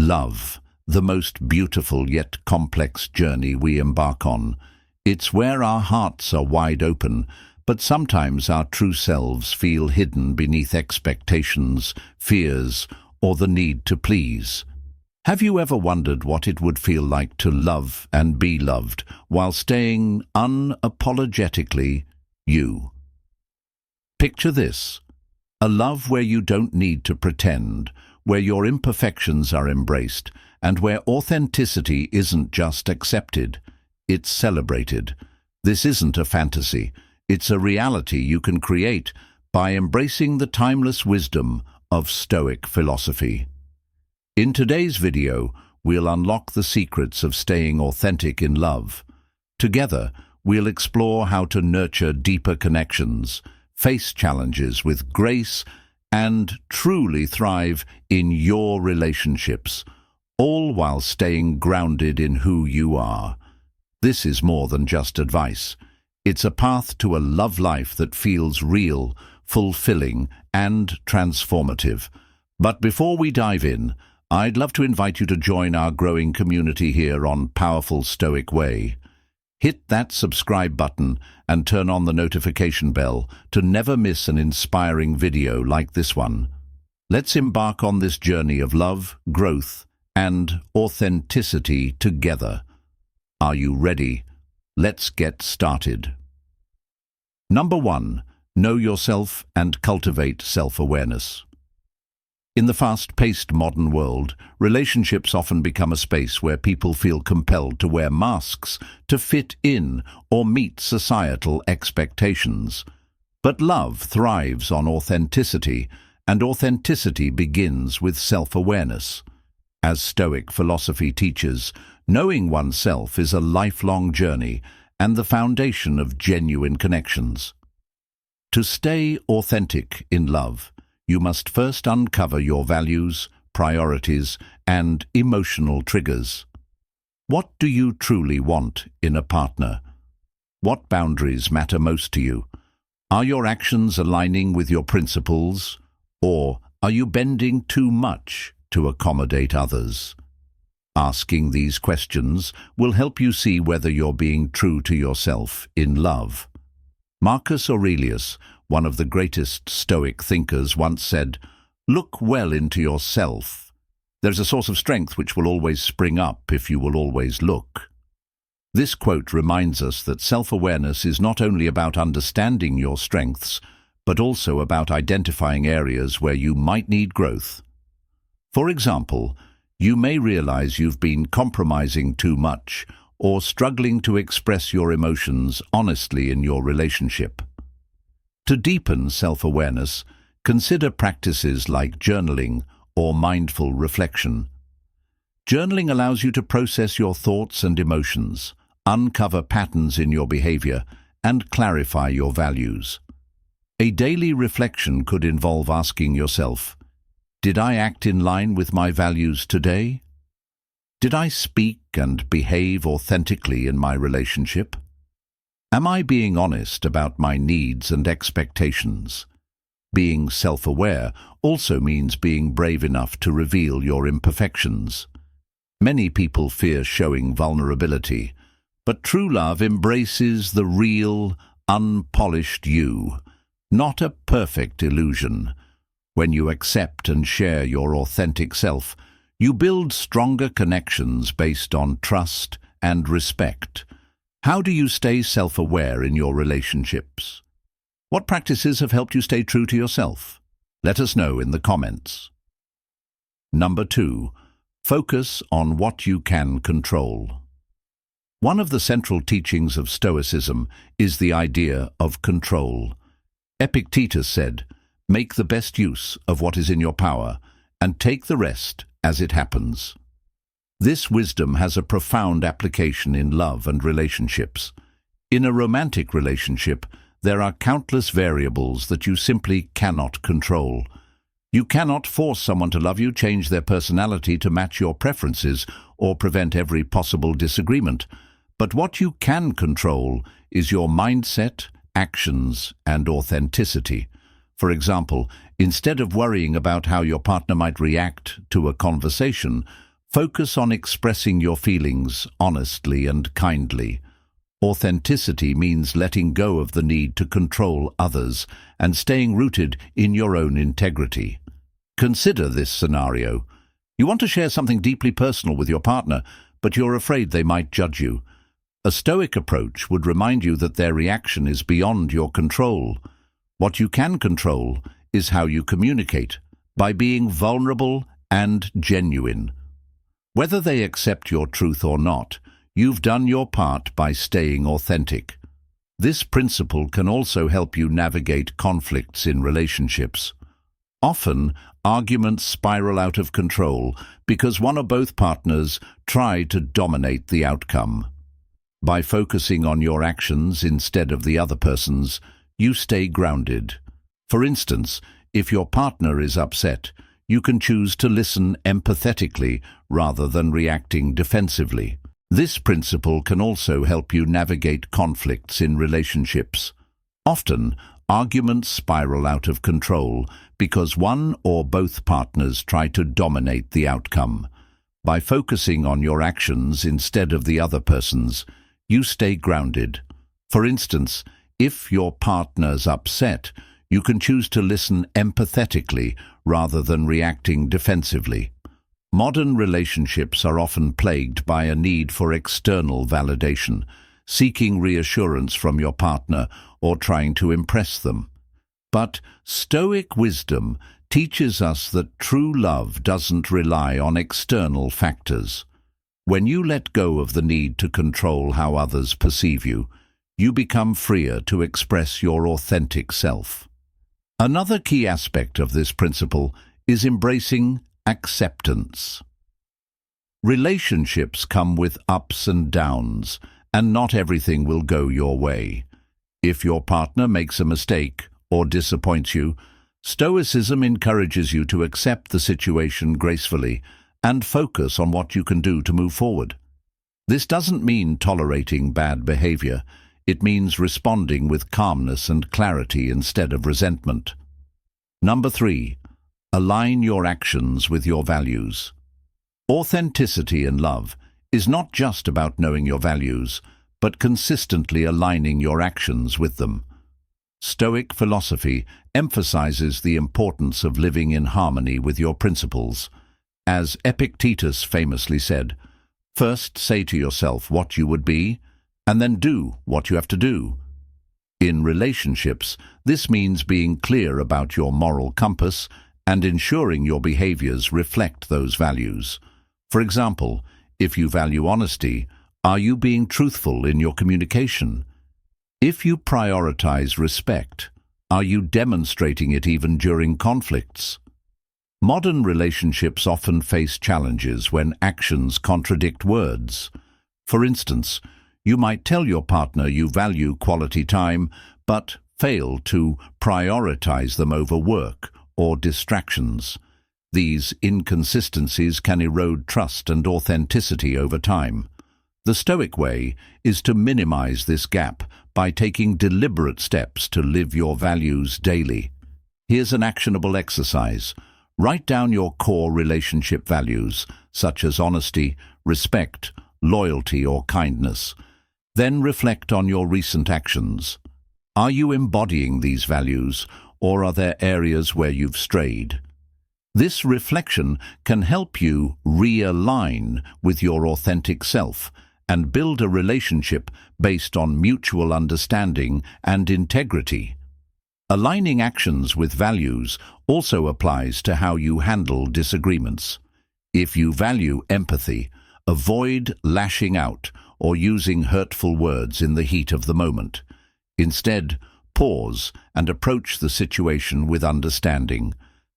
Love, the most beautiful yet complex journey we embark on. It's where our hearts are wide open, but sometimes our true selves feel hidden beneath expectations, fears, or the need to please. Have you ever wondered what it would feel like to love and be loved while staying unapologetically you? Picture this: a love where you don't need to pretend, where your imperfections are embraced, and where authenticity isn't just accepted, it's celebrated. This isn't a fantasy, it's a reality you can create by embracing the timeless wisdom of Stoic philosophy. In today's video, we'll unlock the secrets of staying authentic in love. Together, we'll explore how to nurture deeper connections, face challenges with grace, and truly thrive in your relationships, all while staying grounded in who you are. This is more than just advice. It's a path to a love life that feels real, fulfilling, and transformative. But before we dive in, I'd love to invite you to join our growing community here on Powerful Stoic Way. Hit that subscribe button and turn on the notification bell to never miss an inspiring video like this one. Let's embark on this journey of love, growth, and authenticity together. Are you ready? Let's get started. Number 1. Know yourself and cultivate self-awareness. In the fast-paced modern world, relationships often become a space where people feel compelled to wear masks to fit in or meet societal expectations. But love thrives on authenticity, and authenticity begins with self-awareness. As Stoic philosophy teaches, knowing oneself is a lifelong journey and the foundation of genuine connections. To stay authentic in love, you must first uncover your values, priorities, and emotional triggers. What do you truly want in a partner? What boundaries matter most to you? Are your actions aligning with your principles, or are you bending too much to accommodate others? Asking these questions will help you see whether you're being true to yourself in love. Marcus Aurelius, one of the greatest Stoic thinkers, once said, "Look well into yourself. There's a source of strength which will always spring up if you will always look." This quote reminds us that self-awareness is not only about understanding your strengths, but also about identifying areas where you might need growth. For example, you may realize you've been compromising too much or struggling to express your emotions honestly in your relationship. To deepen self-awareness, consider practices like journaling or mindful reflection. Journaling allows you to process your thoughts and emotions, uncover patterns in your behavior, and clarify your values. A daily reflection could involve asking yourself, "Did I act in line with my values today? Did I speak and behave authentically in my relationship? Am I being honest about my needs and expectations?" Being self-aware also means being brave enough to reveal your imperfections. Many people fear showing vulnerability, but true love embraces the real, unpolished you, not a perfect illusion. When you accept and share your authentic self, you build stronger connections based on trust and respect. How do you stay self-aware in your relationships? What practices have helped you stay true to yourself? Let us know in the comments. Number 2. Focus on what you can control. One of the central teachings of Stoicism is the idea of control. Epictetus said, "Make the best use of what is in your power, and take the rest as it happens." This wisdom has a profound application in love and relationships. In a romantic relationship, there are countless variables that you simply cannot control. You cannot force someone to love you, change their personality to match your preferences, or prevent every possible disagreement. But what you can control is your mindset, actions, and authenticity. For example, instead of worrying about how your partner might react to a conversation, Focus on expressing your feelings honestly and kindly. Authenticity means letting go of the need to control others and staying rooted in your own integrity. Consider this scenario. You want to share something deeply personal with your partner, but you're afraid they might judge you. A Stoic approach would remind you that their reaction is beyond your control. What you can control is how you communicate, by being vulnerable and genuine. Whether they accept your truth or not, you've done your part by staying authentic. This principle can also help you navigate conflicts in relationships. Often, arguments spiral out of control because one or both partners try to dominate the outcome. By focusing on your actions instead of the other person's, you stay grounded. For instance, if your partner is upset, you can choose to listen empathetically rather than reacting defensively. This principle can also help you navigate conflicts in relationships. Often, arguments spiral out of control because one or both partners try to dominate the outcome. By focusing on your actions instead of the other person's, you stay grounded. For instance, if your partner's upset, you can choose to listen empathetically rather than reacting defensively. Modern relationships are often plagued by a need for external validation, seeking reassurance from your partner or trying to impress them. But Stoic wisdom teaches us that true love doesn't rely on external factors. When you let go of the need to control how others perceive you, you become freer to express your authentic self. Another key aspect of this principle is embracing acceptance. Relationships come with ups and downs, and not everything will go your way. If your partner makes a mistake or disappoints you, Stoicism encourages you to accept the situation gracefully and focus on what you can do to move forward. This doesn't mean tolerating bad behavior. It means responding with calmness and clarity instead of resentment. Number 3. Align your actions with your values. Authenticity in love is not just about knowing your values, but consistently aligning your actions with them. Stoic philosophy emphasizes the importance of living in harmony with your principles. As Epictetus famously said, "First say to yourself what you would be, and then do what you have to do." In relationships, this means being clear about your moral compass and ensuring your behaviors reflect those values. For example, if you value honesty, are you being truthful in your communication? If you prioritize respect, are you demonstrating it even during conflicts? Modern relationships often face challenges when actions contradict words. For instance, you might tell your partner you value quality time, but fail to prioritize them over work or distractions. These inconsistencies can erode trust and authenticity over time. The Stoic way is to minimize this gap by taking deliberate steps to live your values daily. Here's an actionable exercise. Write down your core relationship values, such as honesty, respect, loyalty, or kindness. Then reflect on your recent actions. Are you embodying these values, or are there areas where you've strayed? This reflection can help you realign with your authentic self and build a relationship based on mutual understanding and integrity. Aligning actions with values also applies to how you handle disagreements. If you value empathy, avoid lashing out or using hurtful words in the heat of the moment. Instead, pause and approach the situation with understanding.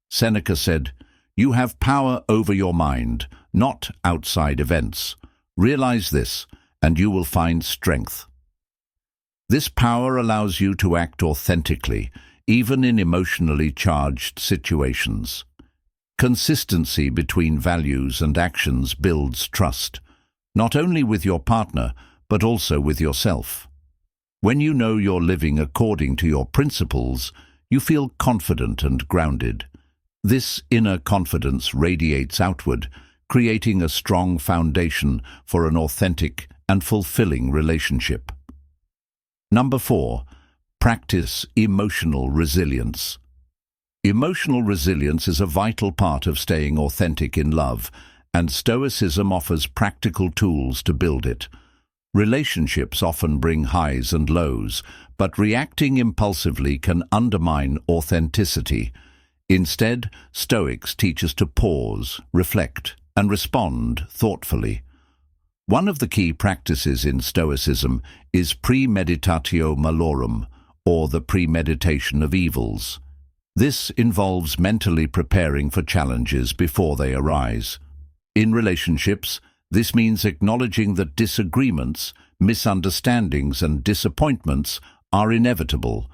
Seneca said, "You have power over your mind, not outside events. Realize this, and you will find strength." This power allows you to act authentically, even in emotionally charged situations. Consistency between values and actions builds trust, not only with your partner, but also with yourself. When you know you're living according to your principles, you feel confident and grounded. This inner confidence radiates outward, creating a strong foundation for an authentic and fulfilling relationship. Number 4. Practice emotional resilience. Emotional resilience is a vital part of staying authentic in love, and Stoicism offers practical tools to build it. Relationships often bring highs and lows, but reacting impulsively can undermine authenticity. Instead, Stoics teach us to pause, reflect, and respond thoughtfully. One of the key practices in Stoicism is premeditatio malorum, or the premeditation of evils. This involves mentally preparing for challenges before they arise. In relationships, this means acknowledging that disagreements, misunderstandings, and disappointments are inevitable.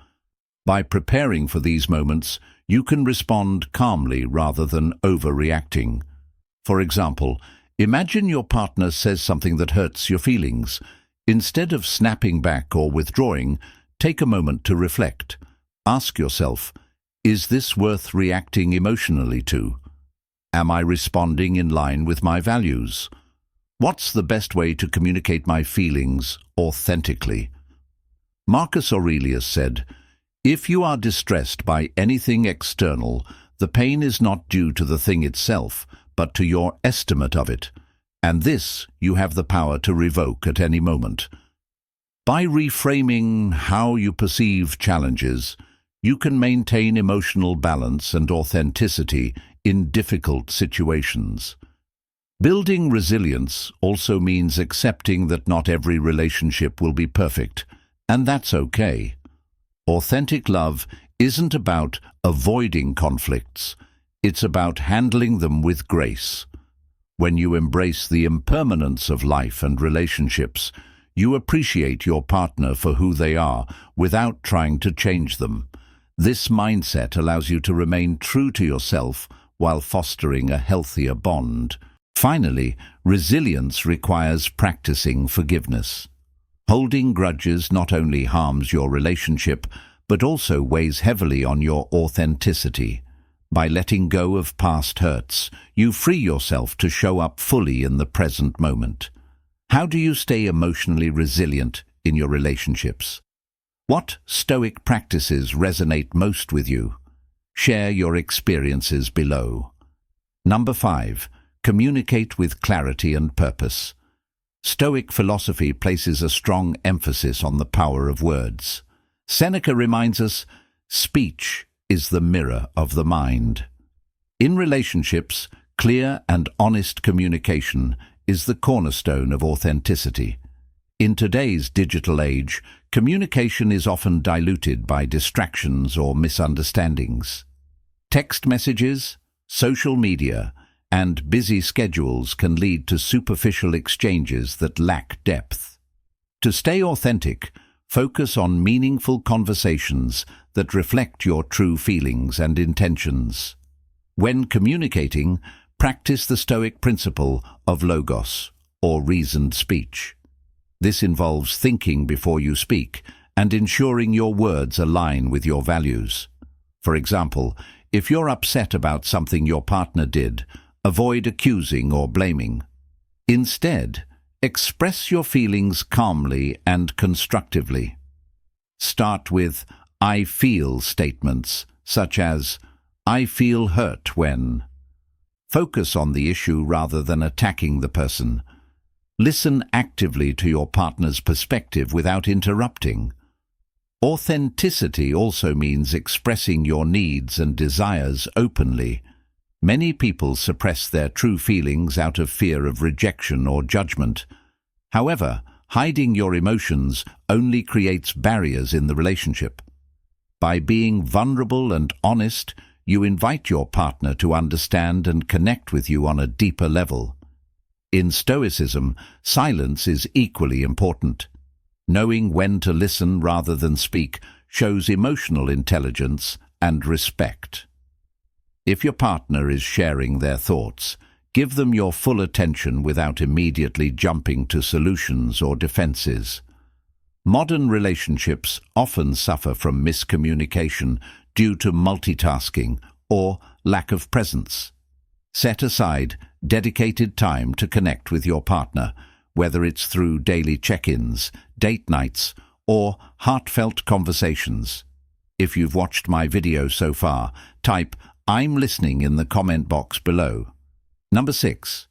By preparing for these moments, you can respond calmly rather than overreacting. For example, imagine your partner says something that hurts your feelings. Instead of snapping back or withdrawing, take a moment to reflect. Ask yourself, is this worth reacting emotionally to? Am I responding in line with my values? What's the best way to communicate my feelings authentically? Marcus Aurelius said, "If you are distressed by anything external, the pain is not due to the thing itself, but to your estimate of it, and this you have the power to revoke at any moment." By reframing how you perceive challenges, you can maintain emotional balance and authenticity in difficult situations. Building resilience also means accepting that not every relationship will be perfect, and that's okay. Authentic love isn't about avoiding conflicts, it's about handling them with grace. When you embrace the impermanence of life and relationships, you appreciate your partner for who they are without trying to change them. This mindset allows you to remain true to yourself while fostering a healthier bond. Finally, resilience requires practicing forgiveness. Holding grudges not only harms your relationship, but also weighs heavily on your authenticity. By letting go of past hurts, you free yourself to show up fully in the present moment. How do you stay emotionally resilient in your relationships? What Stoic practices resonate most with you? Share your experiences below. Number 5. Communicate with clarity and purpose. Stoic philosophy places a strong emphasis on the power of words. Seneca reminds us, "Speech is the mirror of the mind." In relationships, clear and honest communication is the cornerstone of authenticity. In today's digital age, communication is often diluted by distractions or misunderstandings. Text messages, social media, and busy schedules can lead to superficial exchanges that lack depth. To stay authentic, focus on meaningful conversations that reflect your true feelings and intentions. When communicating, practice the Stoic principle of logos, or reasoned speech. This involves thinking before you speak and ensuring your words align with your values. For example, if you're upset about something your partner did, avoid accusing or blaming. Instead, express your feelings calmly and constructively. Start with "I feel" statements, such as "I feel hurt when." Focus on the issue rather than attacking the person. Listen actively to your partner's perspective without interrupting. Authenticity also means expressing your needs and desires openly. Many people suppress their true feelings out of fear of rejection or judgment. However, hiding your emotions only creates barriers in the relationship. By being vulnerable and honest, you invite your partner to understand and connect with you on a deeper level. In Stoicism, silence is equally important. Knowing when to listen rather than speak shows emotional intelligence and respect. If your partner is sharing their thoughts, give them your full attention without immediately jumping to solutions or defenses. Modern relationships often suffer from miscommunication due to multitasking or lack of presence. Set aside dedicated time to connect with your partner, whether it's through daily check-ins, date nights, or heartfelt conversations. If you've watched my video so far, type "I'm listening" in the comment box below. Number 6.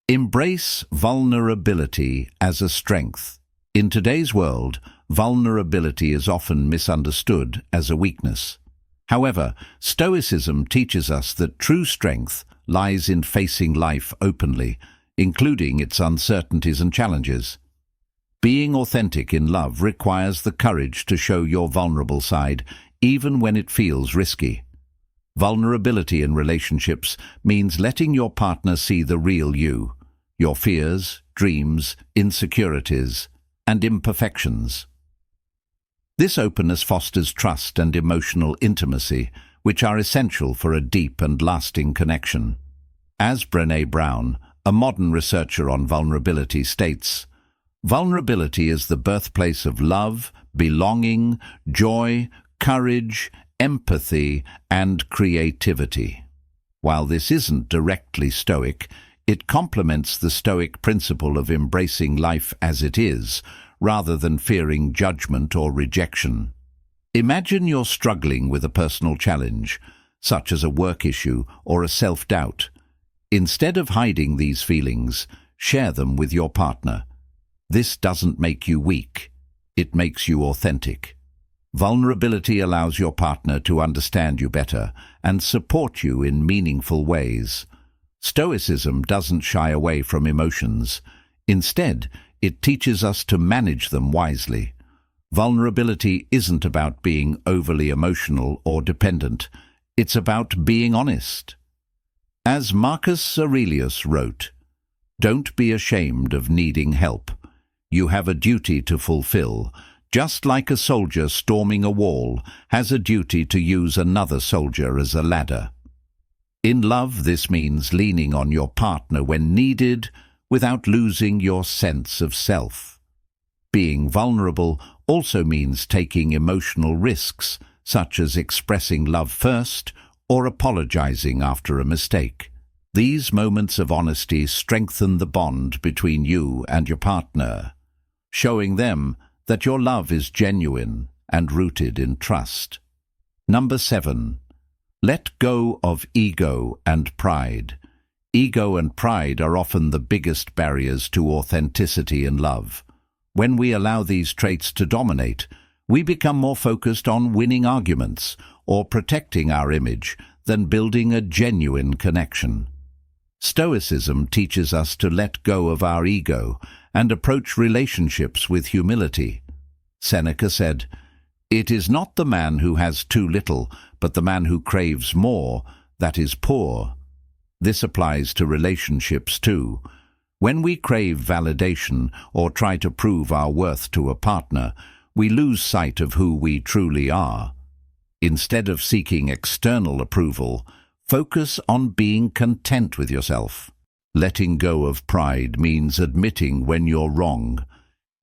Embrace vulnerability as a strength. In today's world, vulnerability is often misunderstood as a weakness. However, Stoicism teaches us that true strength lies in facing life openly, including its uncertainties and challenges. Being authentic in love requires the courage to show your vulnerable side, even when it feels risky. Vulnerability in relationships means letting your partner see the real you, your fears, dreams, insecurities, and imperfections. This openness fosters trust and emotional intimacy, which are essential for a deep and lasting connection. As Brené Brown, a modern researcher on vulnerability, states, "Vulnerability is the birthplace of love, belonging, joy, courage, empathy, and creativity." While this isn't directly Stoic, it complements the Stoic principle of embracing life as it is, rather than fearing judgment or rejection. Imagine you're struggling with a personal challenge, such as a work issue or a self-doubt. Instead of hiding these feelings, share them with your partner. This doesn't make you weak. It makes you authentic. Vulnerability allows your partner to understand you better and support you in meaningful ways. Stoicism doesn't shy away from emotions. Instead, it teaches us to manage them wisely. Vulnerability isn't about being overly emotional or dependent. It's about being honest. As Marcus Aurelius wrote, "Don't be ashamed of needing help. You have a duty to fulfill, just like a soldier storming a wall has a duty to use another soldier as a ladder." In love, this means leaning on your partner when needed, without losing your sense of self. Being vulnerable also means taking emotional risks, such as expressing love first or apologizing after a mistake. These moments of honesty strengthen the bond between you and your partner, showing them that your love is genuine and rooted in trust. Number 7. Let go of ego and pride. Ego and pride are often the biggest barriers to authenticity in love. When we allow these traits to dominate, we become more focused on winning arguments or protecting our image than building a genuine connection. Stoicism teaches us to let go of our ego and approach relationships with humility. Seneca said, "It is not the man who has too little, but the man who craves more, that is poor." This applies to relationships too. When we crave validation or try to prove our worth to a partner, we lose sight of who we truly are. Instead of seeking external approval, focus on being content with yourself. Letting go of pride means admitting when you're wrong.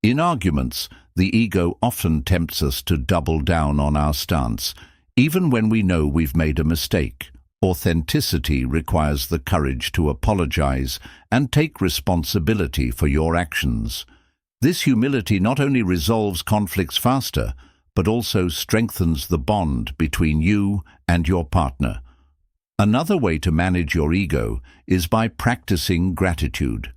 In arguments, the ego often tempts us to double down on our stance, even when we know we've made a mistake. Authenticity requires the courage to apologize and take responsibility for your actions. This humility not only resolves conflicts faster, but also strengthens the bond between you and your partner. Another way to manage your ego is by practicing gratitude.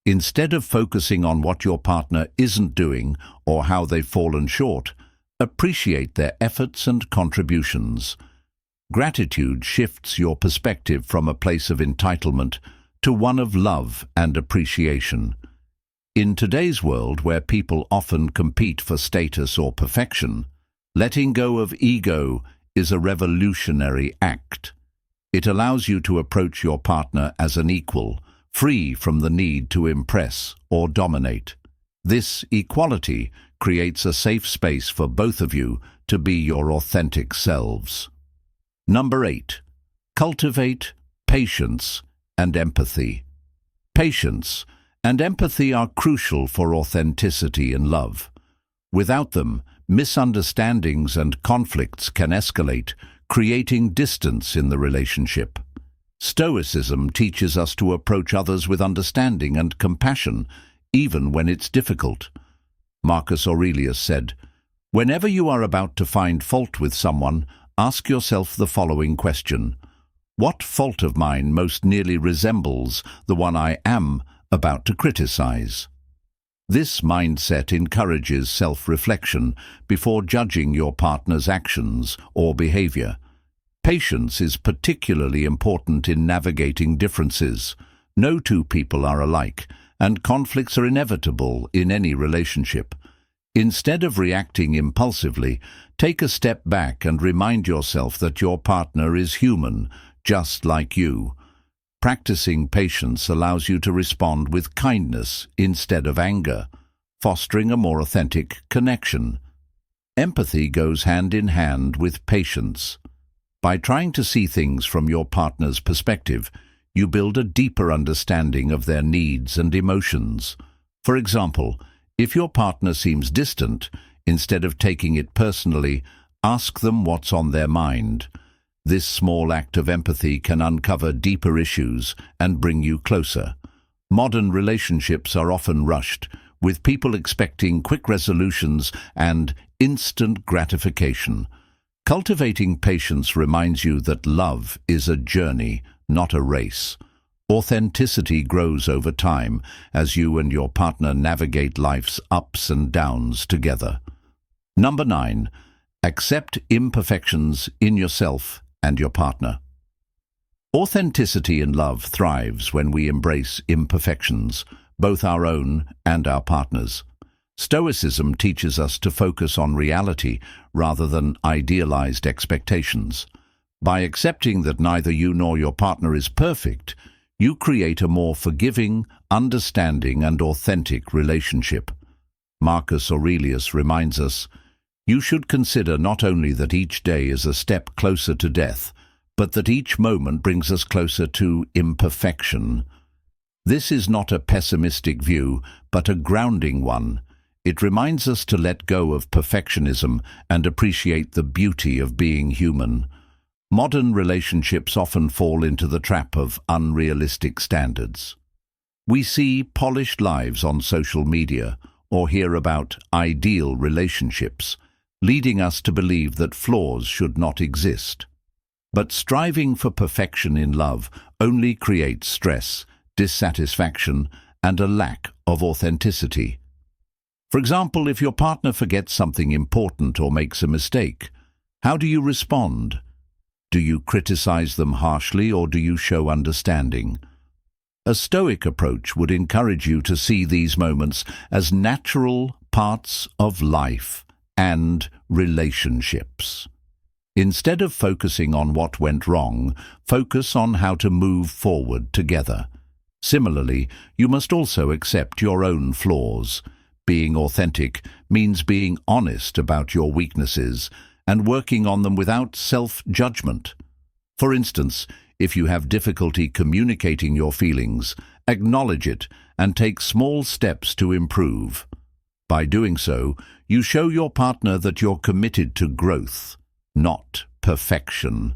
Instead of focusing on what your partner isn't doing or how they've fallen short, appreciate their efforts and contributions. Gratitude shifts your perspective from a place of entitlement to one of love and appreciation. In today's world, where people often compete for status or perfection, letting go of ego is a revolutionary act. It allows you to approach your partner as an equal, free from the need to impress or dominate. This equality creates a safe space for both of you to be your authentic selves. Number 8. Cultivate patience and empathy. Patience and empathy are crucial for authenticity in love. Without them, misunderstandings and conflicts can escalate, creating distance in the relationship. Stoicism teaches us to approach others with understanding and compassion, even when it's difficult. Marcus Aurelius said, "Whenever you are about to find fault with someone, ask yourself the following question: what fault of mine most nearly resembles the one I am about to criticize?" This mindset encourages self-reflection before judging your partner's actions or behavior. Patience is particularly important in navigating differences. No two people are alike, and conflicts are inevitable in any relationship. Instead of reacting impulsively, take a step back and remind yourself that your partner is human, just like you. Practicing patience allows you to respond with kindness instead of anger, fostering a more authentic connection. Empathy goes hand in hand with patience. By trying to see things from your partner's perspective, you build a deeper understanding of their needs and emotions. For example, if your partner seems distant, instead of taking it personally, ask them what's on their mind. This small act of empathy can uncover deeper issues and bring you closer. Modern relationships are often rushed, with people expecting quick resolutions and instant gratification. Cultivating patience reminds you that love is a journey, not a race. Authenticity grows over time as you and your partner navigate life's ups and downs together. Number 9. Accept imperfections in yourself and your partner. Authenticity in love thrives when we embrace imperfections, both our own and our partner's. Stoicism teaches us to focus on reality rather than idealized expectations. By accepting that neither you nor your partner is perfect, you create a more forgiving, understanding, and authentic relationship. Marcus Aurelius reminds us, "You should consider not only that each day is a step closer to death, but that each moment brings us closer to imperfection." This is not a pessimistic view, but a grounding one. It reminds us to let go of perfectionism and appreciate the beauty of being human. Modern relationships often fall into the trap of unrealistic standards. We see polished lives on social media or hear about ideal relationships, leading us to believe that flaws should not exist. But striving for perfection in love only creates stress, dissatisfaction, and a lack of authenticity. For example, if your partner forgets something important or makes a mistake, how do you respond? Do you criticize them harshly or do you show understanding? A Stoic approach would encourage you to see these moments as natural parts of life and relationships. Instead of focusing on what went wrong, focus on how to move forward together. Similarly, you must also accept your own flaws. Being authentic means being honest about your weaknesses and working on them without self-judgment. For instance, if you have difficulty communicating your feelings, acknowledge it and take small steps to improve. By doing so, you show your partner that you're committed to growth, not perfection.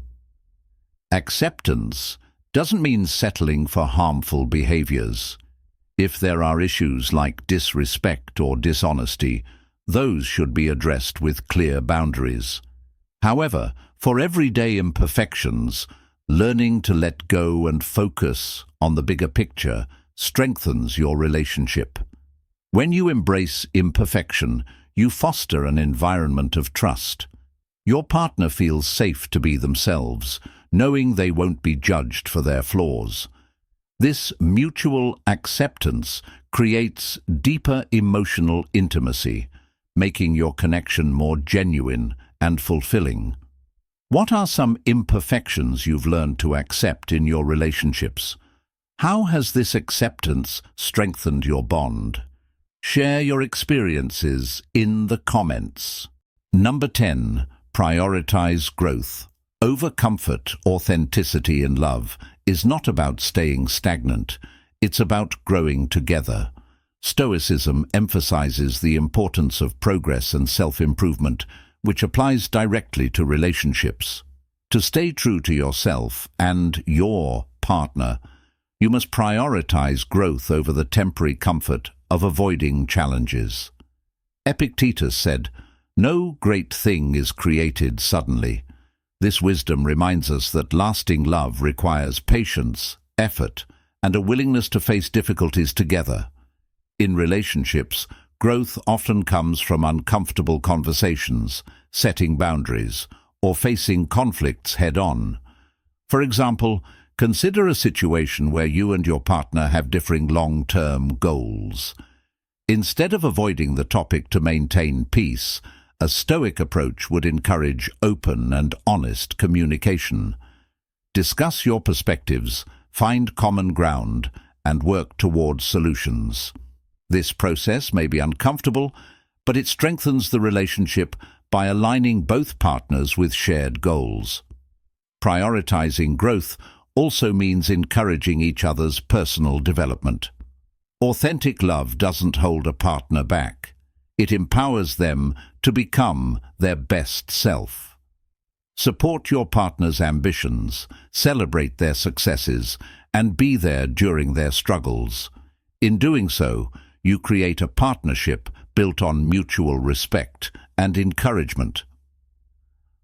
Acceptance doesn't mean settling for harmful behaviors. If there are issues like disrespect or dishonesty, those should be addressed with clear boundaries. However, for everyday imperfections, learning to let go and focus on the bigger picture strengthens your relationship. When you embrace imperfection, you foster an environment of trust. Your partner feels safe to be themselves, knowing they won't be judged for their flaws. This mutual acceptance creates deeper emotional intimacy, making your connection more genuine and fulfilling. What are some imperfections you've learned to accept in your relationships? How has this acceptance strengthened your bond? Share your experiences in the comments. Number 10. Prioritize growth. Over comfort, authenticity in love is not about staying stagnant. It's about growing together. Stoicism emphasizes the importance of progress and self-improvement, which applies directly to relationships. To stay true to yourself and your partner. You must prioritize growth over the temporary comfort of avoiding challenges. Epictetus said, "No great thing is created suddenly." This wisdom reminds us that lasting love requires patience, effort, and a willingness to face difficulties together. In relationships, growth often comes from uncomfortable conversations, setting boundaries, or facing conflicts head-on. For example, consider a situation where you and your partner have differing long-term goals. Instead of avoiding the topic to maintain peace, a Stoic approach would encourage open and honest communication. Discuss your perspectives, find common ground, and work towards solutions. This process may be uncomfortable, but it strengthens the relationship by aligning both partners with shared goals. Prioritizing growth also means encouraging each other's personal development. Authentic love doesn't hold a partner back. It empowers them to become their best self. Support your partner's ambitions, celebrate their successes, and be there during their struggles. In doing so, you create a partnership built on mutual respect and encouragement.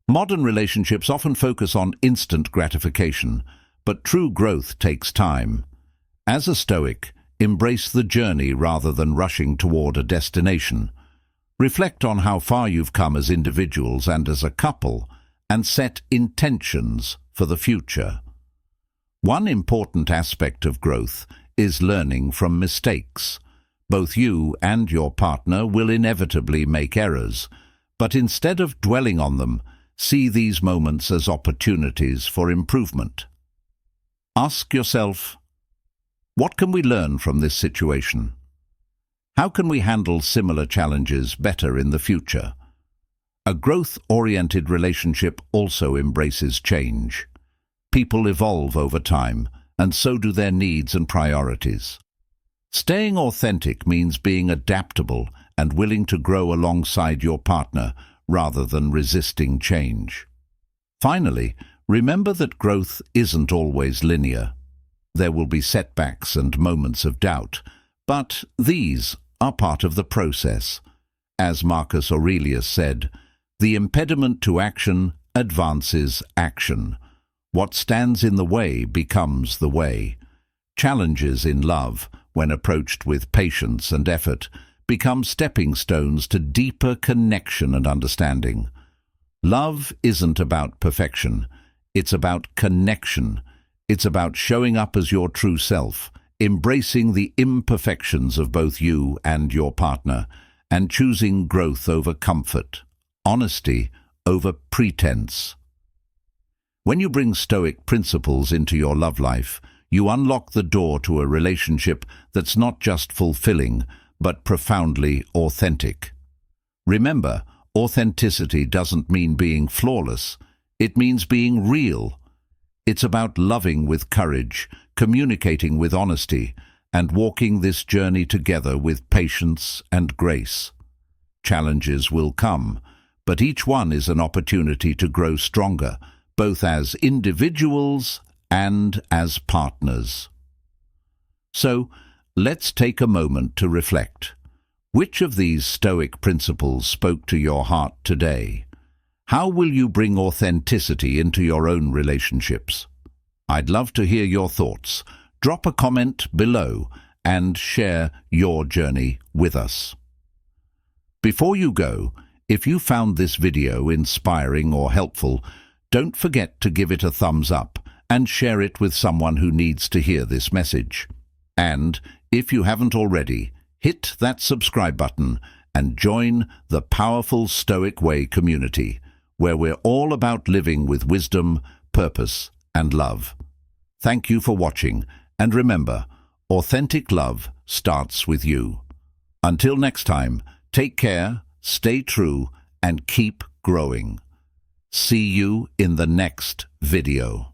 Modern relationships often focus on instant gratification, but true growth takes time. As a Stoic, embrace the journey rather than rushing toward a destination. Reflect on how far you've come as individuals and as a couple, and set intentions for the future. One important aspect of growth is learning from mistakes. Both you and your partner will inevitably make errors, but instead of dwelling on them, see these moments as opportunities for improvement. Ask yourself, what can we learn from this situation? How can we handle similar challenges better in the future? A growth-oriented relationship also embraces change. People evolve over time, and so do their needs and priorities. Staying authentic means being adaptable and willing to grow alongside your partner rather than resisting change. Finally, remember that growth isn't always linear. There will be setbacks and moments of doubt, but these are part of the process. As Marcus Aurelius said, "The impediment to action advances action. What stands in the way becomes the way." Challenges in love, when approached with patience and effort, become stepping stones to deeper connection and understanding. Love isn't about perfection. It's about connection. It's about showing up as your true self, embracing the imperfections of both you and your partner, and choosing growth over comfort, honesty over pretense. When you bring Stoic principles into your love life, you unlock the door to a relationship that's not just fulfilling, but profoundly authentic. Remember, authenticity doesn't mean being flawless. It means being real. It's about loving with courage, communicating with honesty, and walking this journey together with patience and grace. Challenges will come, but each one is an opportunity to grow stronger, both as individuals and as partners. So, let's take a moment to reflect. Which of these Stoic principles spoke to your heart today? How will you bring authenticity into your own relationships? I'd love to hear your thoughts. Drop a comment below and share your journey with us. Before you go, if you found this video inspiring or helpful, don't forget to give it a thumbs up and share it with someone who needs to hear this message. And, if you haven't already, hit that subscribe button and join the powerful Stoic Way community, where we're all about living with wisdom, purpose, and love. Thank you for watching, and remember, authentic love starts with you. Until next time, take care, stay true, and keep growing. See you in the next video.